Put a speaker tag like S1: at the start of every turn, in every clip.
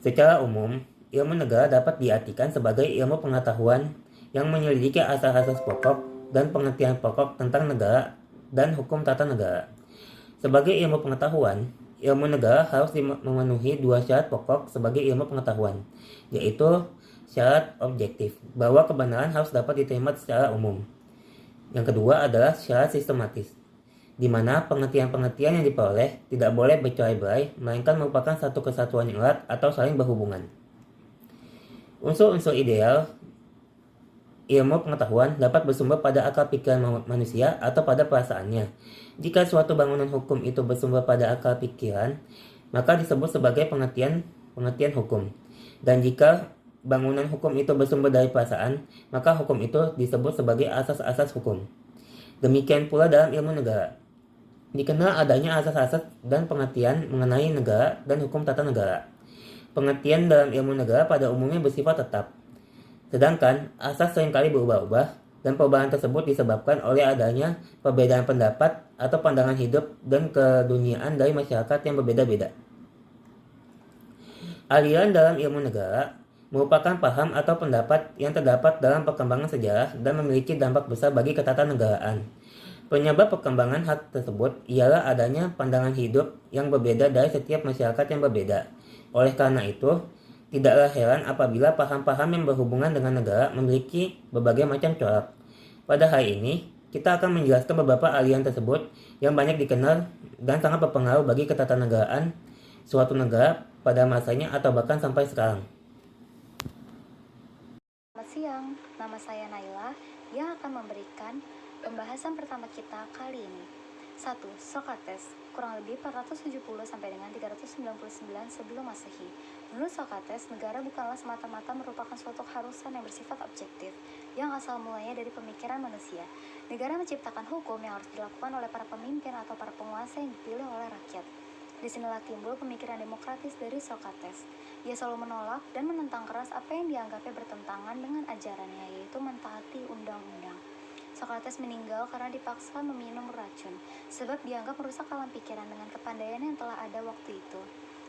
S1: Secara umum, ilmu negara dapat diartikan sebagai ilmu pengetahuan yang menyelidiki asas-asas pokok dan pengertian pokok tentang negara dan hukum tata negara. Sebagai ilmu pengetahuan, ilmu negara harus memenuhi dua syarat pokok sebagai ilmu pengetahuan, yaitu syarat objektif, bahwa kebenaran harus dapat diterima secara umum. Yang kedua adalah syarat sistematis, di mana pengertian-pengertian yang diperoleh tidak boleh bercerai-berai, melainkan merupakan satu kesatuan yang erat atau saling berhubungan. Unsur-unsur ideal ilmu pengetahuan dapat bersumber pada akal pikiran manusia atau pada perasaannya. Jika suatu bangunan hukum itu bersumber pada akal pikiran, maka disebut sebagai pengertian hukum. Dan jika bangunan hukum itu bersumber dari perasaan, maka hukum itu disebut sebagai asas-asas hukum. Demikian pula dalam ilmu negara. Dikenal adanya asas-asas dan pengertian mengenai negara dan hukum tata negara. Pengertian dalam ilmu negara pada umumnya bersifat tetap. Sedangkan asas seringkali berubah-ubah dan perubahan tersebut disebabkan oleh adanya perbedaan pendapat atau pandangan hidup dan keduniaan dari masyarakat yang berbeda-beda. Aliran dalam ilmu negara merupakan paham atau pendapat yang terdapat dalam perkembangan sejarah dan memiliki dampak besar bagi ketatanegaraan. Penyebab perkembangan hal tersebut ialah adanya pandangan hidup yang berbeda dari setiap masyarakat yang berbeda. Oleh karena itu, tidaklah heran apabila paham-paham yang berhubungan dengan negara memiliki berbagai macam corak. Pada hari ini, kita akan menjelaskan beberapa aliran tersebut yang banyak dikenal dan sangat berpengaruh bagi ketatanegaraan suatu negara pada masanya atau bahkan sampai sekarang.
S2: Selamat siang, nama saya Naila yang akan memberikan pembahasan pertama kita kali ini. 1. Sokrates, kurang lebih 470 sampai dengan 399 sebelum Masehi. Menurut Sokrates, negara bukanlah semata-mata merupakan suatu keharusan yang bersifat objektif, yang asal mulanya dari pemikiran manusia. Negara menciptakan hukum yang harus dilakukan oleh para pemimpin atau para penguasa yang dipilih oleh rakyat. Disinilah timbul pemikiran demokratis dari Sokrates. Ia selalu menolak dan menentang keras apa yang dianggapnya bertentangan dengan ajarannya, yaitu mentaati undang-undang. Sokrates meninggal karena dipaksa meminum racun, sebab dianggap merusak alam pikiran dengan kepandaian yang telah ada waktu itu,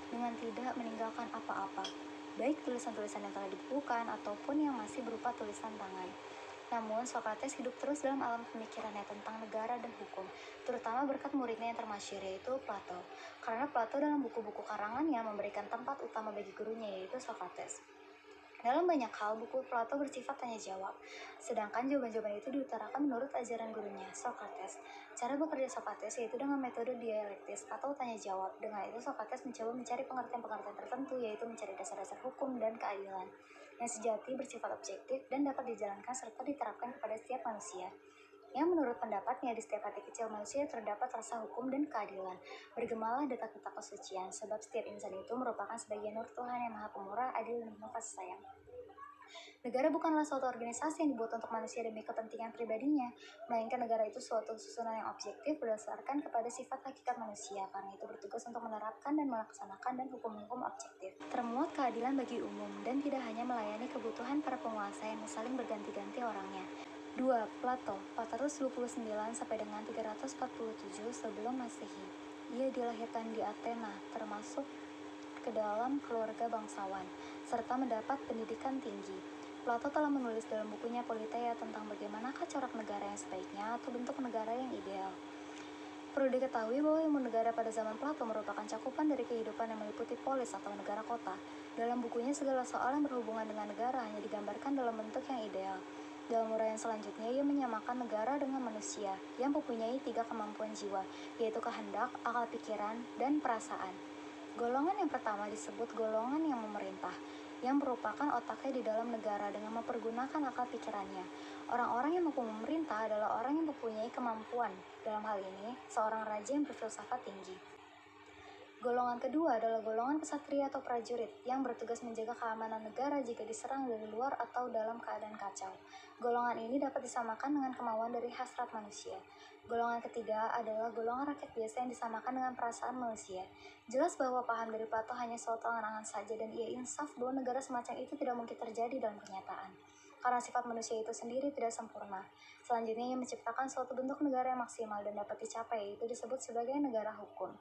S2: dengan tidak meninggalkan apa-apa, baik tulisan-tulisan yang telah dibukukan ataupun yang masih berupa tulisan tangan. Namun, Sokrates hidup terus dalam alam pemikirannya tentang negara dan hukum, terutama berkat muridnya yang termasyhur yaitu Plato. Karena Plato dalam buku-buku karangannya memberikan tempat utama bagi gurunya yaitu Sokrates. Dalam banyak hal, buku Plato bersifat tanya jawab, sedangkan jawaban-jawaban itu diutarakan menurut ajaran gurunya, Sokrates. Cara bekerja Sokrates yaitu dengan metode dialektis atau tanya jawab. Dengan itu Sokrates mencoba mencari pengertian-pengertian tertentu, yaitu mencari dasar-dasar hukum dan keadilan yang sejati, bersifat objektif, dan dapat dijalankan serta diterapkan kepada setiap manusia. Yang menurut pendapatnya di setiap hati kecil manusia terdapat rasa hukum dan keadilan. Bergemalah detak-detak kesucian, sebab setiap insan itu merupakan sebagian nur Tuhan yang maha pemurah, adil, dan penuh kasih sayang. Negara bukanlah suatu organisasi yang dibuat untuk manusia demi kepentingan pribadinya, melainkan negara itu suatu susunan yang objektif berdasarkan kepada sifat hakikat manusia, karena itu bertugas untuk menerapkan dan melaksanakan dan hukum-hukum objektif. Termuat keadilan bagi umum dan tidak hanya melayani kebutuhan para penguasa yang saling berganti-ganti orangnya. 2. Plato, 429 sampai dengan 347 sebelum Masehi. Ia dilahirkan di Athena, termasuk ke dalam keluarga bangsawan, serta mendapat pendidikan tinggi. Plato telah menulis dalam bukunya Politeia tentang bagaimanakah corak negara yang sebaiknya atau bentuk negara yang ideal. Perlu diketahui bahwa ilmu negara pada zaman Plato merupakan cakupan dari kehidupan yang meliputi polis atau negara kota. Dalam bukunya, segala soal yang berhubungan dengan negara hanya digambarkan dalam bentuk yang ideal. Dalam uraian selanjutnya, ia menyamakan negara dengan manusia yang mempunyai 3 kemampuan jiwa, yaitu kehendak, akal pikiran, dan perasaan. Golongan yang pertama disebut golongan yang memerintah, yang merupakan otaknya di dalam negara dengan mempergunakan akal pikirannya. Orang-orang yang mampu memerintah adalah orang yang mempunyai kemampuan. Dalam hal ini, seorang raja yang berfilsafat tinggi. Golongan kedua adalah golongan kesatria atau prajurit yang bertugas menjaga keamanan negara jika diserang dari luar atau dalam keadaan kacau. Golongan ini dapat disamakan dengan kemauan dari hasrat manusia. Golongan ketiga adalah golongan rakyat biasa yang disamakan dengan perasaan manusia. Jelas bahwa paham dari Plato hanya suatu angan-angan saja, dan ia insaf bahwa negara semacam itu tidak mungkin terjadi dalam kenyataan, karena sifat manusia itu sendiri tidak sempurna. Selanjutnya, ia menciptakan suatu bentuk negara yang maksimal dan dapat dicapai, yaitu disebut sebagai negara hukum.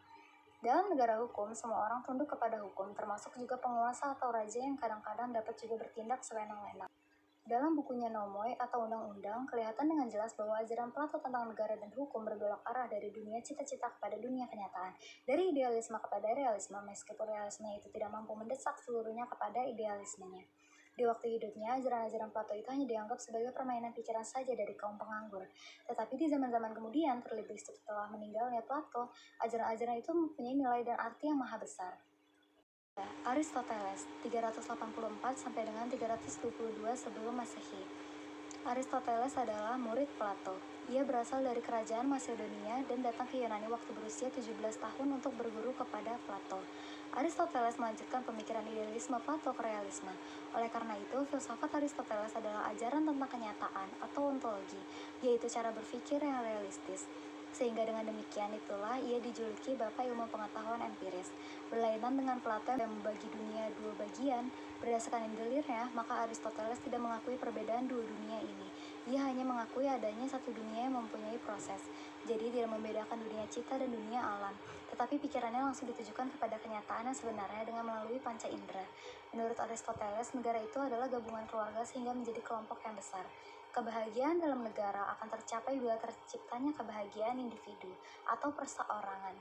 S2: Dalam negara hukum, semua orang tunduk kepada hukum, termasuk juga penguasa atau raja yang kadang-kadang dapat juga bertindak sewenang-wenang. Dalam bukunya Nomoi atau Undang-Undang, kelihatan dengan jelas bahwa ajaran Plato tentang negara dan hukum berbelok arah dari dunia cita-cita kepada dunia kenyataan, dari idealisme kepada realisme, meskipun realisme itu tidak mampu mendesak seluruhnya kepada idealismenya. Di waktu hidupnya, ajaran-ajaran Plato itu hanya dianggap sebagai permainan pikiran saja dari kaum penganggur. Tetapi di zaman-zaman kemudian, terlebih setelah meninggalnya Plato, ajaran-ajaran itu mempunyai nilai dan arti yang maha besar. Aristoteles 384 sampai dengan 322 sebelum Masehi. Aristoteles adalah murid Plato. Ia berasal dari kerajaan Macedonia dan datang ke Yunani waktu berusia 17 tahun untuk berguru kepada Plato. Aristoteles melanjutkan pemikiran idealisme Plato ke realisme. Oleh karena itu, filsafat Aristoteles adalah ajaran tentang kenyataan atau ontologi, yaitu cara berpikir yang realistis. Sehingga dengan demikian itulah ia dijuluki Bapak Ilmu Pengetahuan Empiris. Berlainan dengan Plato yang membagi dunia dua bagian, berdasarkan indilirnya, maka Aristoteles tidak mengakui perbedaan dua dunia ini. Ia hanya mengakui adanya satu dunia yang mempunyai proses, jadi tidak membedakan dunia cita dan dunia alam, tetapi pikirannya langsung ditujukan kepada kenyataan yang sebenarnya dengan melalui panca indera. Menurut Aristoteles, negara itu adalah gabungan keluarga sehingga menjadi kelompok yang besar. Kebahagiaan dalam negara akan tercapai bila terciptanya kebahagiaan individu atau perseorangan.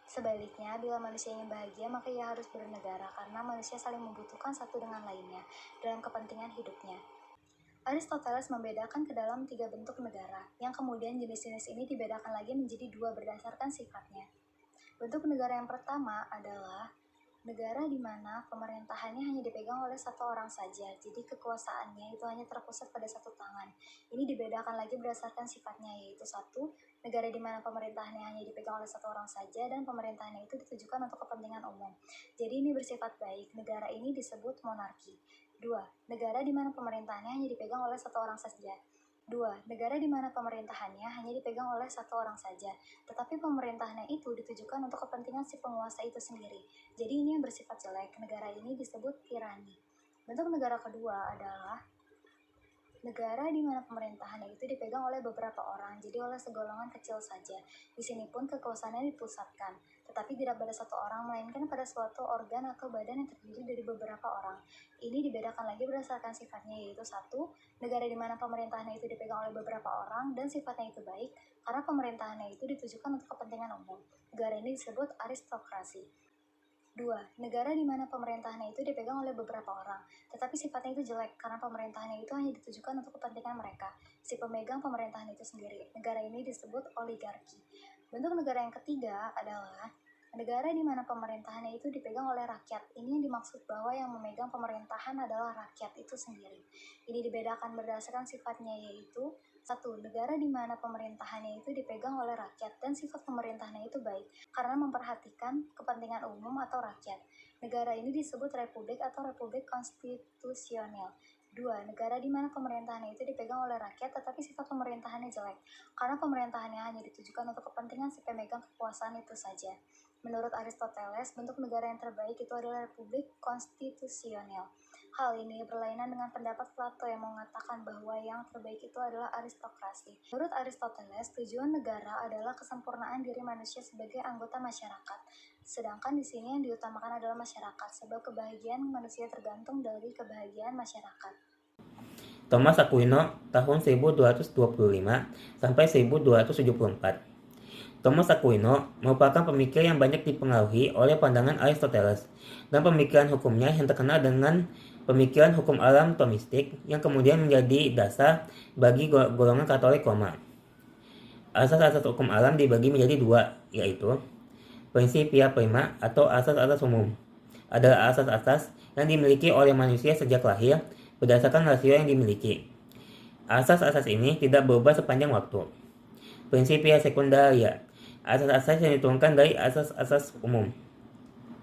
S2: Sebaliknya, bila manusia ingin bahagia, maka ia harus bernegara karena manusia saling membutuhkan satu dengan lainnya dalam kepentingan hidupnya. Aristoteles membedakan ke dalam 3 bentuk negara, yang kemudian jenis-jenis ini dibedakan lagi menjadi 2 berdasarkan sifatnya. Bentuk negara yang pertama adalah negara di mana pemerintahannya hanya dipegang oleh satu orang saja, jadi kekuasaannya itu hanya terpusat pada satu tangan. Ini dibedakan lagi berdasarkan sifatnya, yaitu 1. Negara di mana pemerintahannya hanya dipegang oleh satu orang saja dan pemerintahannya itu ditujukan untuk kepentingan umum. Jadi ini bersifat baik, negara ini disebut monarki. 2. Negara di mana pemerintahannya hanya dipegang oleh satu orang saja. 2. Negara di mana pemerintahannya hanya dipegang oleh satu orang saja, tetapi pemerintahannya itu ditujukan untuk kepentingan si penguasa itu sendiri. Jadi ini yang bersifat jelek, negara ini disebut tirani. Bentuk negara kedua adalah negara di mana pemerintahannya itu dipegang oleh beberapa orang, jadi oleh segolongan kecil saja. Di sini pun kekuasaannya dipusatkan, tetapi tidak pada satu orang, melainkan pada suatu organ atau badan yang terdiri dari beberapa orang. Ini dibedakan lagi berdasarkan sifatnya, yaitu 1. Negara di mana pemerintahannya itu dipegang oleh beberapa orang dan sifatnya itu baik, karena pemerintahannya itu ditujukan untuk kepentingan umum. Negara ini disebut aristokrasi. 2. Negara di mana pemerintahannya itu dipegang oleh beberapa orang, tetapi sifatnya itu jelek karena pemerintahannya itu hanya ditujukan untuk kepentingan mereka, si pemegang pemerintahan itu sendiri. Negara ini disebut oligarki. Bentuk negara yang ketiga adalah negara di mana pemerintahannya itu dipegang oleh rakyat. Ini yang dimaksud bahwa yang memegang pemerintahan adalah rakyat itu sendiri. Ini dibedakan berdasarkan sifatnya, yaitu 1. Negara di mana pemerintahannya itu dipegang oleh rakyat dan sifat pemerintahannya itu baik karena memperhatikan kepentingan umum atau rakyat. Negara ini disebut republik atau republik konstitusional. 2. Negara di mana pemerintahannya itu dipegang oleh rakyat tetapi sifat pemerintahannya jelek karena pemerintahannya hanya ditujukan untuk kepentingan si pemegang kekuasaan itu saja. Menurut Aristoteles, bentuk negara yang terbaik itu adalah republik konstitusional. Hal ini berlainan dengan pendapat Plato yang mengatakan bahwa yang terbaik itu adalah aristokrasi. Menurut Aristoteles, tujuan negara adalah kesempurnaan diri manusia sebagai anggota masyarakat. Sedangkan di sini yang diutamakan adalah masyarakat, sebab kebahagiaan manusia tergantung dari kebahagiaan masyarakat.
S1: Thomas Aquino tahun 1225 sampai 1274. Thomas Aquino merupakan pemikir yang banyak dipengaruhi oleh pandangan Aristoteles dan pemikiran hukumnya yang terkenal dengan pemikiran hukum alam Thomistik yang kemudian menjadi dasar bagi golongan Katolik Roma. Asas-asas hukum alam dibagi menjadi 2, yaitu Principia Prima atau asas-asas umum. Adalah asas-asas yang dimiliki oleh manusia sejak lahir berdasarkan rasio yang dimiliki. Asas-asas ini tidak berubah sepanjang waktu. Principia Secundaria, asas-asas yang diturunkan dari asas-asas umum.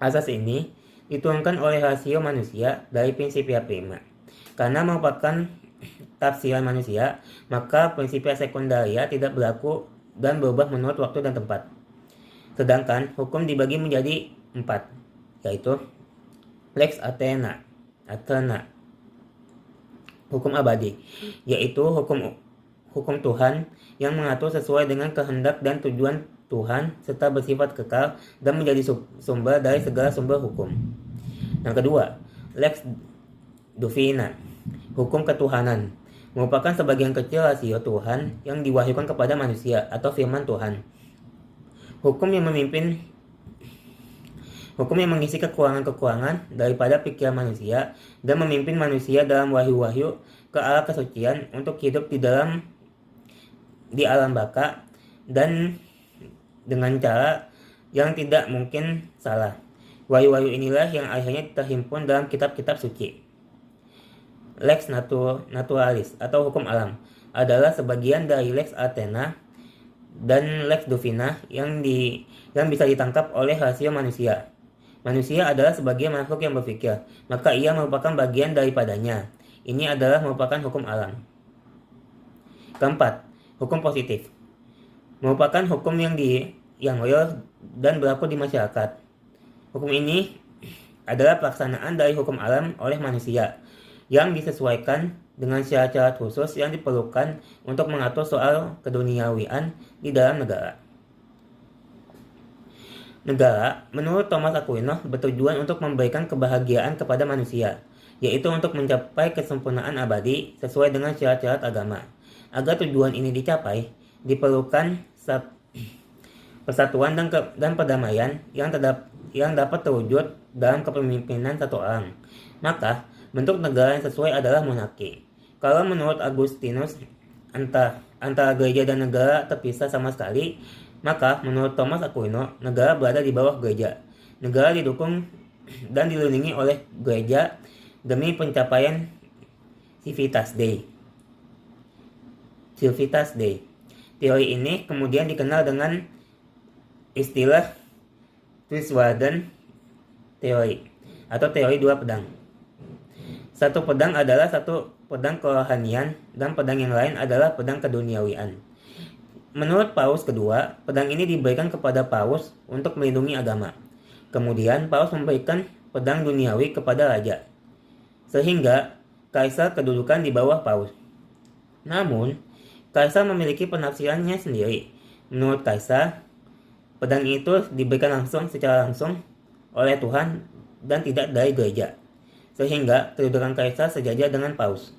S1: Asas ini diturunkan oleh rasio manusia dari Principia Prima. Karena merupakan tafsiran manusia, maka Principia Secundaria tidak berlaku dan berubah menurut waktu dan tempat. Sedangkan hukum dibagi menjadi 4, yaitu Lex Aeterna, hukum abadi, yaitu hukum Tuhan yang mengatur sesuai dengan kehendak dan tujuan Tuhan serta bersifat kekal dan menjadi sumber dari segala sumber hukum. Yang kedua, lex divina, hukum ketuhanan, merupakan sebagian kecil rasio Tuhan yang diwahyukan kepada manusia atau firman Tuhan. Hukum yang mengisi kekurangan-kekurangan daripada pikiran manusia dan memimpin manusia dalam wahyu-wahyu ke arah kesucian untuk hidup di alam baka dan dengan cara yang tidak mungkin salah. Wahyu-wahyu inilah yang akhirnya terhimpun dalam kitab-kitab suci. Lex naturalis atau hukum alam adalah sebagian dari lex Athena dan lex divina yang bisa ditangkap oleh rasio manusia. Manusia adalah sebagian makhluk yang berpikir, maka ia merupakan bagian daripadanya. Ini adalah merupakan hukum alam. Keempat, hukum positif merupakan hukum yang real dan berlaku di masyarakat. Hukum ini adalah pelaksanaan dari hukum alam oleh manusia yang disesuaikan dengan syarat-syarat khusus yang diperlukan untuk mengatur soal keduniawian di dalam negara. Negara, menurut Thomas Aquinas, bertujuan untuk memberikan kebahagiaan kepada manusia, yaitu untuk mencapai kesempurnaan abadi sesuai dengan syarat-syarat agama. Agar tujuan ini dicapai, diperlukan persatuan dan perdamaian yang dapat terwujud dalam kepemimpinan satu orang. Maka, bentuk negara yang sesuai adalah monarki. Kalau menurut Agustinus, antara gereja dan negara terpisah sama sekali, maka menurut Thomas Aquinas, negara berada di bawah gereja. Negara didukung dan dilindungi oleh gereja demi pencapaian Civitas Dei. Teori ini kemudian dikenal dengan istilah Twiswarden teori atau teori dua pedang. Satu pedang adalah satu pedang kerohanian dan pedang yang lain adalah pedang keduniawian. Menurut Paus kedua, pedang ini diberikan kepada Paus untuk melindungi agama. Kemudian Paus memberikan pedang duniawi kepada raja, sehingga kaisar kedudukan di bawah Paus. Namun, kaisar memiliki penafsirannya sendiri. Menurut kaisar, pedang itu diberikan secara langsung oleh Tuhan dan tidak dari gereja, sehingga kedudukan kaisar sejajar dengan Paus.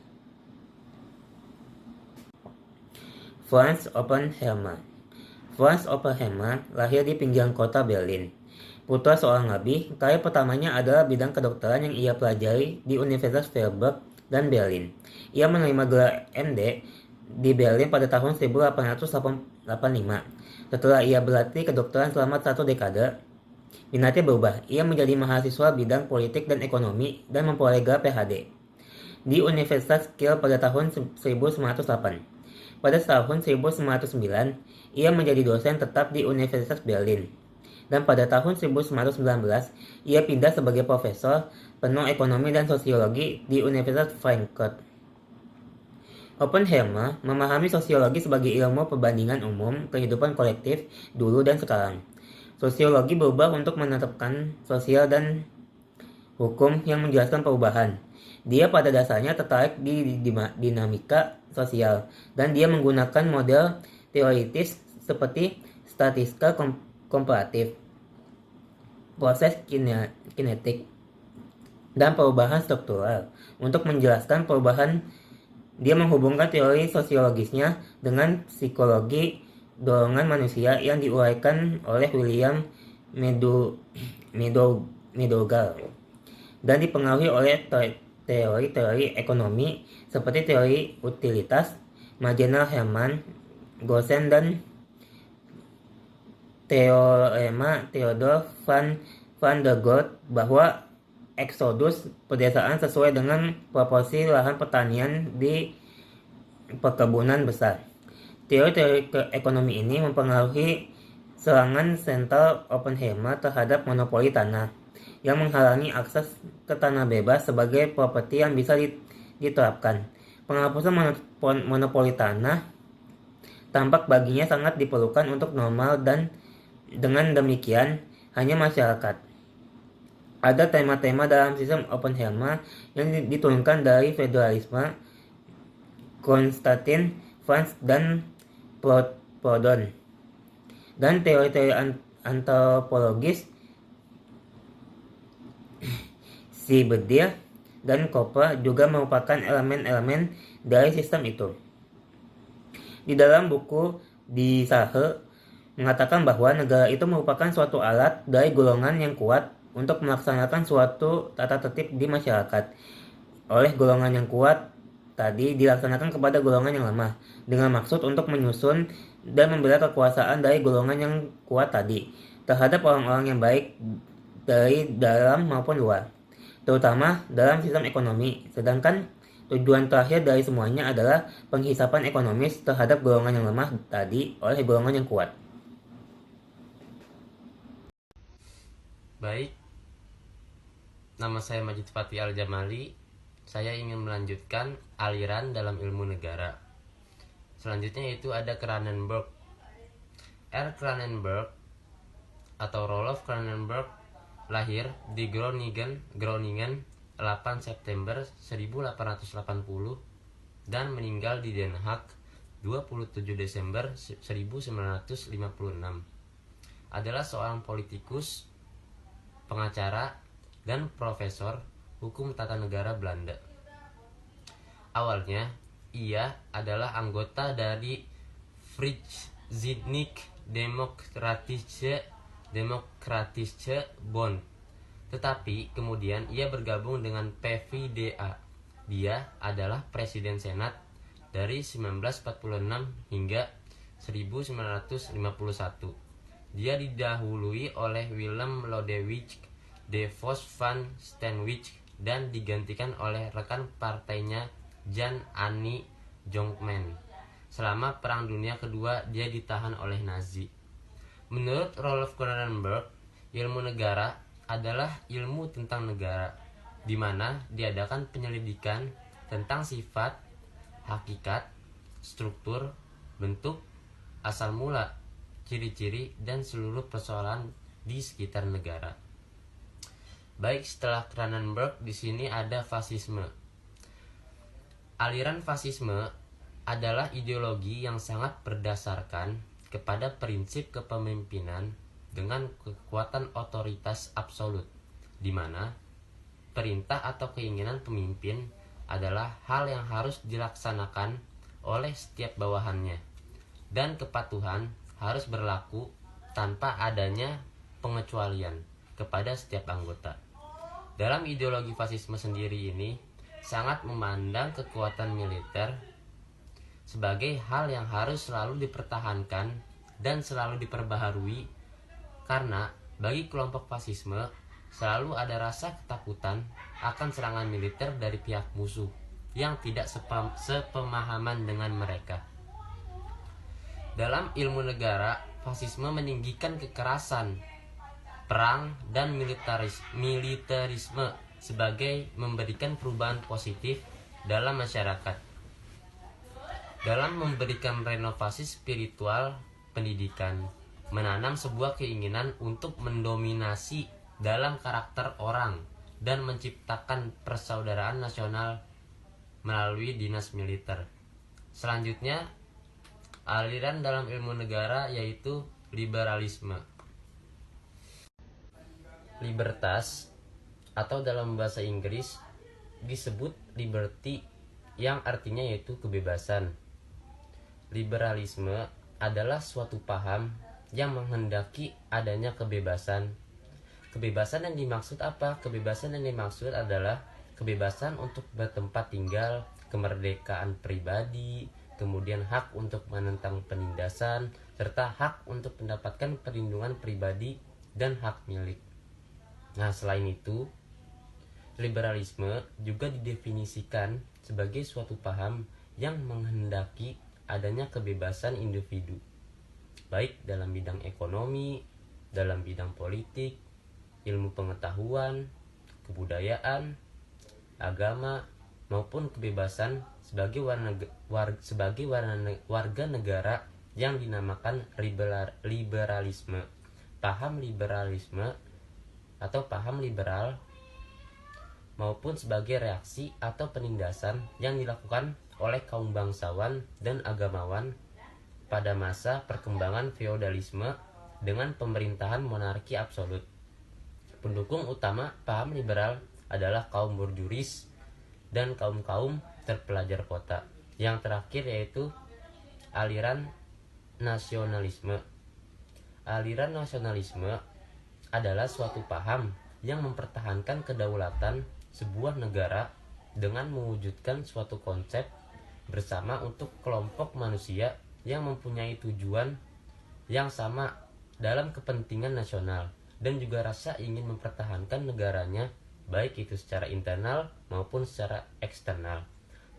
S1: Franz Oppenheimer lahir di pinggiran kota Berlin. Putra seorang rabi, karir pertamanya adalah bidang kedokteran yang ia pelajari di Universitas Freiburg dan Berlin. Ia menerima gelar MD di Berlin pada tahun 1885. Setelah ia berlatih kedokteran selama 1 dekade, minatnya berubah. Ia menjadi mahasiswa bidang politik dan ekonomi dan memperoleh gelar PhD di Universitas Kiel pada tahun 1908. Pada tahun 1909, ia menjadi dosen tetap di Universitas Berlin. Dan pada tahun 1919, ia pindah sebagai profesor penuh ekonomi dan sosiologi di Universitas Frankfurt. Oppenheimer memahami sosiologi sebagai ilmu perbandingan umum kehidupan kolektif dulu dan sekarang. Sosiologi berubah untuk menetapkan sosial dan hukum yang menjelaskan perubahan. Dia pada dasarnya tertarik di dinamika sosial, dan dia menggunakan model teoritis seperti statistika komparatif, proses kinetik, dan perubahan struktural. Untuk menjelaskan perubahan, dia menghubungkan teori sosiologisnya dengan psikologi dorongan manusia yang diuraikan oleh William Medogal dan dipengaruhi oleh teori-teori ekonomi seperti teori utilitas, Magenal Hermann Goosen, dan teorema Theodor van der Goltz bahwa eksodus pedesaan sesuai dengan proporsi lahan pertanian di perkebunan besar. Teori-teori ekonomi ini mempengaruhi serangan sentral Oppenheimer terhadap monopoli tanah, yang menghalangi akses ke tanah bebas sebagai properti yang bisa diterapkan. Penghapusan monopoli tanah tampak baginya sangat diperlukan untuk normal, dan dengan demikian hanya masyarakat. Ada tema-tema dalam sistem Oppenheimer yang diturunkan dari federalisme, Konstantin Franz dan Proudhon, Dan teori-teori antropologis si Bedil dan Cooper juga merupakan elemen-elemen dari sistem itu. Di dalam buku Die Sache mengatakan bahwa negara itu merupakan suatu alat dari golongan yang kuat untuk melaksanakan suatu tata tertib di masyarakat. Oleh golongan yang kuat tadi dilaksanakan kepada golongan yang lemah dengan maksud untuk menyusun dan membela kekuasaan dari golongan yang kuat tadi terhadap orang-orang yang baik dari dalam maupun luar, terutama dalam sistem ekonomi. Sedangkan tujuan terakhir dari semuanya adalah penghisapan ekonomis terhadap golongan yang lemah tadi oleh golongan yang kuat.
S3: Baik, nama saya Majid Fatih Al-Jamali. Saya ingin melanjutkan aliran dalam ilmu negara. Selanjutnya yaitu ada Cronenberg. R. Cronenberg atau Rolof Cronenberg lahir di Groningen 8 September 1880 dan meninggal di Den Haag 27 Desember 1956. Adalah seorang politikus, pengacara, dan profesor hukum tata negara Belanda. Awalnya, ia adalah anggota dari Vrijzinnig Democratische Bond. Tetapi kemudian ia bergabung dengan PVDA. Dia adalah presiden senat dari 1946 hingga 1951. Dia didahului oleh Willem Lodewijk de Vos van Steenwijk dan digantikan oleh rekan partainya Jan Annie Jonkman. Selama Perang Dunia Kedua dia ditahan oleh Nazi. Menurut Rolof Cronenberg, ilmu negara adalah ilmu tentang negara, di mana diadakan penyelidikan tentang sifat, hakikat, struktur, bentuk, asal mula, ciri-ciri, dan seluruh persoalan di sekitar negara. Baik, setelah Cronenberg di sini ada fasisme. Aliran fasisme adalah ideologi yang sangat berdasarkan kepada prinsip kepemimpinan dengan kekuatan otoritas absolut, di mana perintah atau keinginan pemimpin adalah hal yang harus dilaksanakan oleh setiap bawahannya, dan kepatuhan harus berlaku tanpa adanya pengecualian kepada setiap anggota. Dalam ideologi fasisme sendiri ini sangat memandang kekuatan militer sebagai hal yang harus selalu dipertahankan dan selalu diperbaharui, karena bagi kelompok fasisme selalu ada rasa ketakutan akan serangan militer dari pihak musuh yang tidak sepemahaman dengan mereka. Dalam ilmu negara, fasisme meninggikan kekerasan, perang, dan militerisme sebagai memberikan perubahan positif dalam masyarakat. Dalam memberikan renovasi spiritual pendidikan, menanam sebuah keinginan untuk mendominasi dalam karakter orang dan menciptakan persaudaraan nasional melalui dinas militer. Selanjutnya, aliran dalam ilmu negara yaitu liberalisme. Libertas atau dalam bahasa Inggris disebut liberty, yang artinya yaitu kebebasan. Liberalisme adalah suatu paham yang menghendaki adanya kebebasan. Kebebasan yang dimaksud apa? Kebebasan yang dimaksud adalah kebebasan untuk bertempat tinggal, kemerdekaan pribadi, kemudian hak untuk menentang penindasan, serta hak untuk mendapatkan perlindungan pribadi dan hak milik. Nah, selain itu, liberalisme juga didefinisikan sebagai suatu paham yang menghendaki adanya kebebasan individu, baik dalam bidang ekonomi, dalam bidang politik, ilmu pengetahuan, kebudayaan, agama, maupun kebebasan sebagai warga negara yang dinamakan liberalisme. Paham liberalisme atau paham liberal maupun sebagai reaksi atau penindasan yang dilakukan oleh kaum bangsawan dan agamawan pada masa perkembangan feodalisme dengan pemerintahan monarki absolut. Pendukung utama paham liberal adalah kaum borjuris dan kaum-kaum terpelajar kota. Yang terakhir yaitu aliran nasionalisme. Aliran nasionalisme adalah suatu paham yang mempertahankan kedaulatan sebuah negara dengan mewujudkan suatu konsep bersama untuk kelompok manusia yang mempunyai tujuan yang sama dalam kepentingan nasional dan juga rasa ingin mempertahankan negaranya, baik itu secara internal maupun secara eksternal.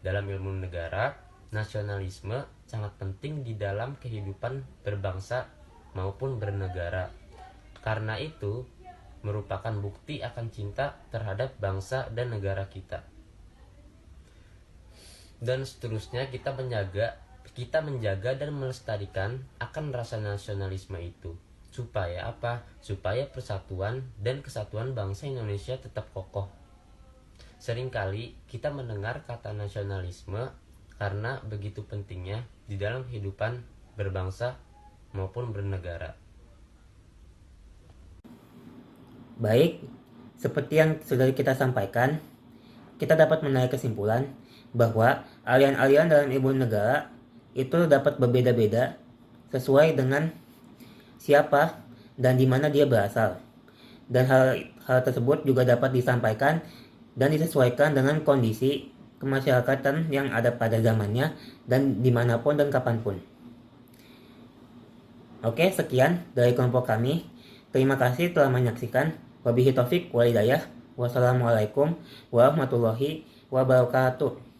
S3: Dalam ilmu negara, nasionalisme sangat penting di dalam kehidupan berbangsa maupun bernegara. Karena itu, merupakan bukti akan cinta terhadap bangsa dan negara kita. Dan seterusnya kita menjaga dan melestarikan akan rasa nasionalisme itu. Supaya apa? Supaya persatuan dan kesatuan bangsa Indonesia tetap kokoh. Seringkali kita mendengar kata nasionalisme karena begitu pentingnya di dalam kehidupan berbangsa maupun bernegara.
S1: Baik, seperti yang sudah kita sampaikan, kita dapat menarik kesimpulan bahwa aliran-aliran dalam ilmu negara itu dapat berbeda-beda sesuai dengan siapa dan di mana dia berasal. Dan hal tersebut juga dapat disampaikan dan disesuaikan dengan kondisi kemasyarakatan yang ada pada zamannya dan dimanapun dan kapanpun. Oke, sekian dari kelompok kami. Terima kasih telah menyaksikan. Wabillahi taufik wal hidayah. Wassalamualaikum warahmatullahi wabarakatuh.